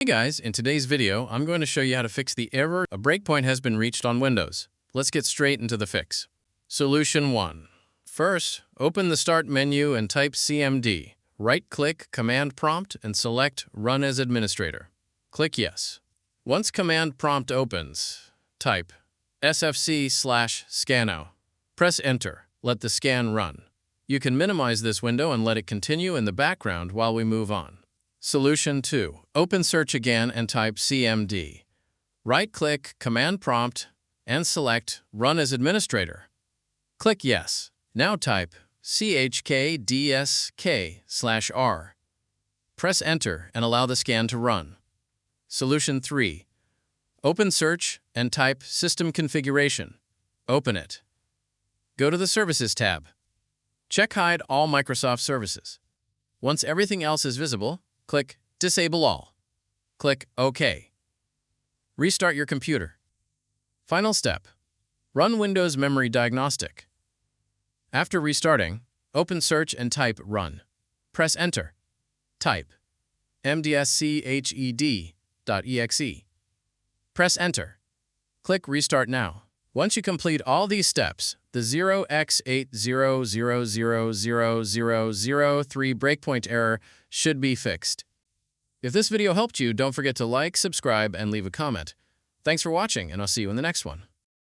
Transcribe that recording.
Hey guys, in today's video, I'm going to show you how to fix the error a breakpoint has been reached on Windows. Let's get straight into the fix. Solution 1. First, open the Start menu and type CMD. Right-click Command Prompt and select Run as Administrator. Click Yes. Once Command Prompt opens, type sfc/scano. Press Enter. Let the scan run. You can minimize this window and let it continue in the background while we move on. Solution 2. Open Search again and type CMD. Right-click Command Prompt and select Run as Administrator. Click Yes. Now type chkdsk/r. Press Enter and allow the scan to run. Solution 3. Open Search and type System Configuration. Open it. Go to the Services tab. Check Hide all Microsoft services. Once everything else is visible, click Disable All. Click OK. Restart your computer. Final step. Run Windows Memory Diagnostic. After restarting, open Search and type Run. Press Enter. Type mdsched.exe. Press Enter. Click Restart Now. Once you complete all these steps, the 0x80000003 breakpoint error should be fixed. If this video helped you, don't forget to like, subscribe, and leave a comment. Thanks for watching, and I'll see you in the next one.